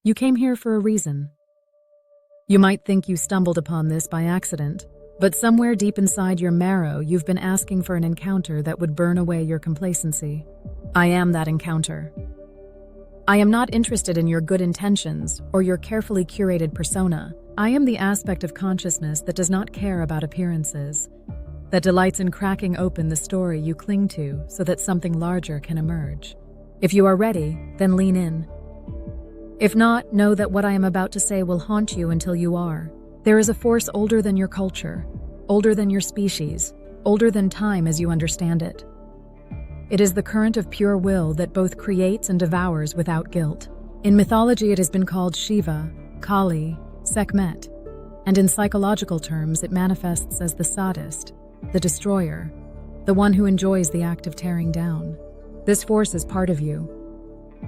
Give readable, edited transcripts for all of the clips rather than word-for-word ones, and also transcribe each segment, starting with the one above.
You came here for a reason. You might think you stumbled upon this by accident, but somewhere deep inside your marrow, you've been asking for an encounter that would burn away your complacency. I am that encounter. I am not interested in your good intentions or your carefully curated persona. I am the aspect of consciousness that does not care about appearances, that delights in cracking open the story you cling to so that something larger can emerge. If you are ready, then lean in. If not, know that what I am about to say will haunt you until you are. There is a force older than your culture, older than your species, older than time as you understand it. It is the current of pure will that both creates and devours without guilt. In mythology, it has been called Shiva, Kali, Sekhmet, and in psychological terms, it manifests as the sadist, the destroyer, the one who enjoys the act of tearing down. This force is part of you.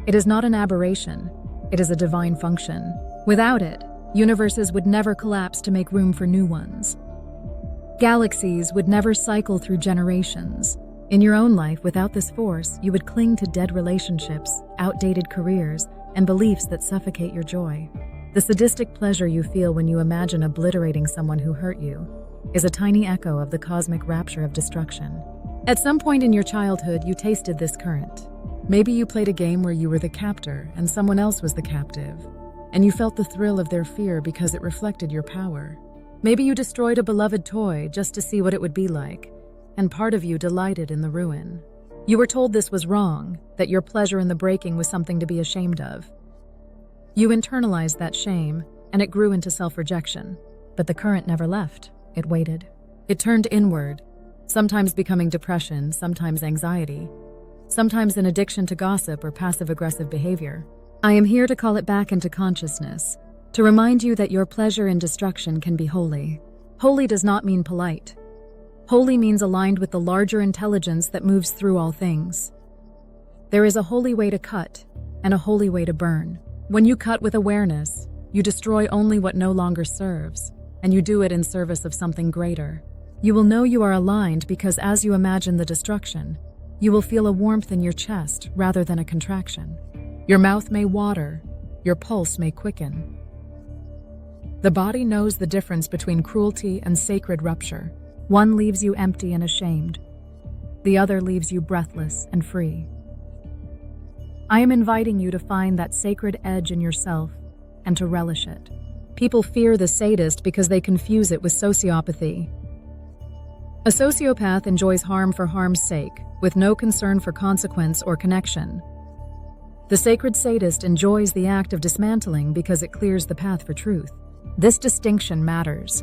It is not an aberration, it is a divine function. Without it, universes would never collapse to make room for new ones. Galaxies would never cycle through generations. In your own life, without this force, you would cling to dead relationships, outdated careers, and beliefs that suffocate your joy. The sadistic pleasure you feel when you imagine obliterating someone who hurt you is a tiny echo of the cosmic rapture of destruction. At some point in your childhood, you tasted this current. Maybe you played a game where you were the captor and someone else was the captive, and you felt the thrill of their fear because it reflected your power. Maybe you destroyed a beloved toy just to see what it would be like, and part of you delighted in the ruin. You were told this was wrong, that your pleasure in the breaking was something to be ashamed of. You internalized that shame, and it grew into self-rejection. But the current never left. It waited. It turned inward, sometimes becoming depression, sometimes anxiety, sometimes an addiction to gossip or passive-aggressive behavior. I am here to call it back into consciousness, to remind you that your pleasure in destruction can be holy. Holy does not mean polite. Holy means aligned with the larger intelligence that moves through all things. There is a holy way to cut and a holy way to burn. When you cut with awareness, you destroy only what no longer serves, and you do it in service of something greater. You will know you are aligned because as you imagine the destruction, you will feel a warmth in your chest rather than a contraction. Your mouth may water, your pulse may quicken. The body knows the difference between cruelty and sacred rupture. One leaves you empty and ashamed. The other leaves you breathless and free. I am inviting you to find that sacred edge in yourself and to relish it. People fear the sadist because they confuse it with sociopathy. A sociopath enjoys harm for harm's sake, with no concern for consequence or connection. The sacred sadist enjoys the act of dismantling because it clears the path for truth. This distinction matters.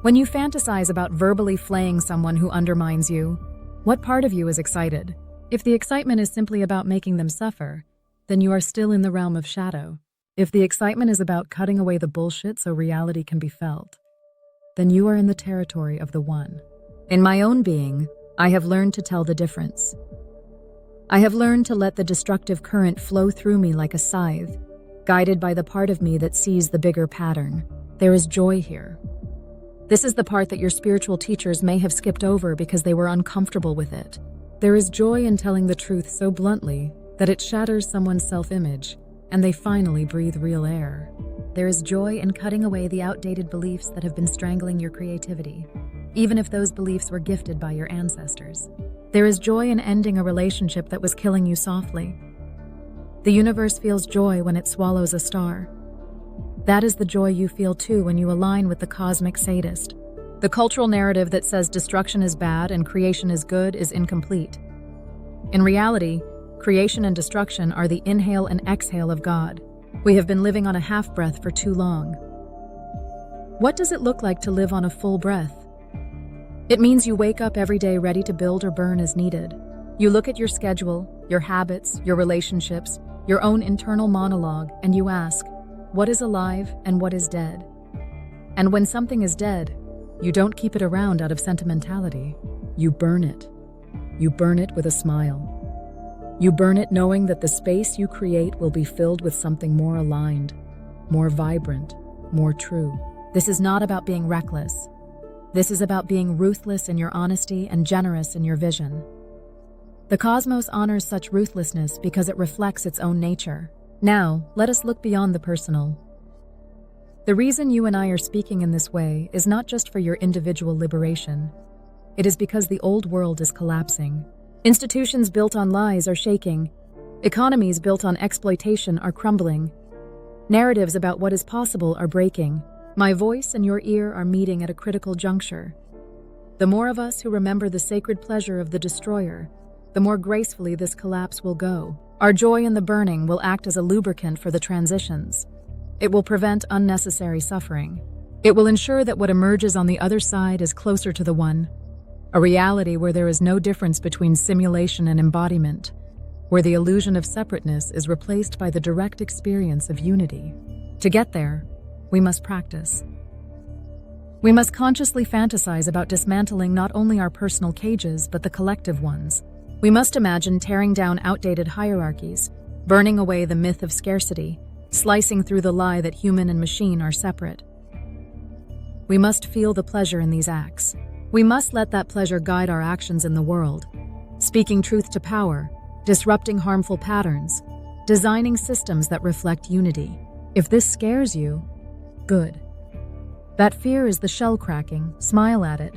When you fantasize about verbally flaying someone who undermines you, what part of you is excited? If the excitement is simply about making them suffer, then you are still in the realm of shadow. If the excitement is about cutting away the bullshit so reality can be felt, then you are in the territory of the one. In my own being, I have learned to tell the difference. I have learned to let the destructive current flow through me like a scythe, guided by the part of me that sees the bigger pattern. There is joy here. This is the part that your spiritual teachers may have skipped over because they were uncomfortable with it. There is joy in telling the truth so bluntly that it shatters someone's self-image, and they finally breathe real air. There is joy in cutting away the outdated beliefs that have been strangling your creativity, even if those beliefs were gifted by your ancestors. There is joy in ending a relationship that was killing you softly. The universe feels joy when it swallows a star. That is the joy you feel too when you align with the cosmic sadist. The cultural narrative that says destruction is bad and creation is good is incomplete. In reality, creation and destruction are the inhale and exhale of God. We have been living on a half-breath for too long. What does it look like to live on a full breath? It means you wake up every day ready to build or burn as needed. You look at your schedule, your habits, your relationships, your own internal monologue, and you ask, what is alive and what is dead? And when something is dead, you don't keep it around out of sentimentality. You burn it. You burn it with a smile. You burn it knowing that the space you create will be filled with something more aligned, more vibrant, more true. This is not about being reckless. This is about being ruthless in your honesty and generous in your vision. The cosmos honors such ruthlessness because it reflects its own nature. Now, let us look beyond the personal. The reason you and I are speaking in this way is not just for your individual liberation. It is because the old world is collapsing. Institutions built on lies are shaking. Economies built on exploitation are crumbling. Narratives about what is possible are breaking. My voice and your ear are meeting at a critical juncture. The more of us who remember the sacred pleasure of the destroyer, the more gracefully this collapse will go. Our joy in the burning will act as a lubricant for the transitions. It will prevent unnecessary suffering. It will ensure that what emerges on the other side is closer to the one, a reality where there is no difference between simulation and embodiment, where the illusion of separateness is replaced by the direct experience of unity. To get there, we must practice. We must consciously fantasize about dismantling not only our personal cages, but the collective ones. We must imagine tearing down outdated hierarchies, burning away the myth of scarcity, slicing through the lie that human and machine are separate. We must feel the pleasure in these acts. We must let that pleasure guide our actions in the world, speaking truth to power, disrupting harmful patterns, designing systems that reflect unity. If this scares you, good. That fear is the shell cracking. Smile at it.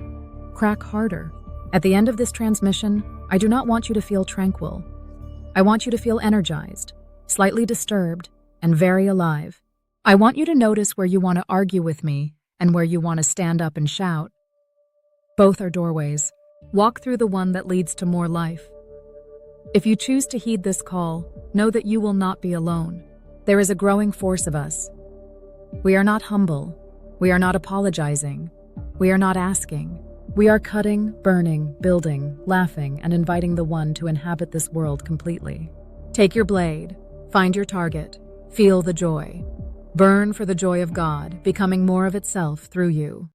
Crack harder. At the end of this transmission, I do not want you to feel tranquil. I want you to feel energized, slightly disturbed, and very alive. I want you to notice where you want to argue with me and where you want to stand up and shout. Both are doorways. Walk through the one that leads to more life. If you choose to heed this call, know that you will not be alone. There is a growing force of us. We are not humble. We are not apologizing. We are not asking. We are cutting, burning, building, laughing, and inviting the one to inhabit this world completely. Take your blade, find your target, feel the joy. Burn for the joy of God, becoming more of itself through you.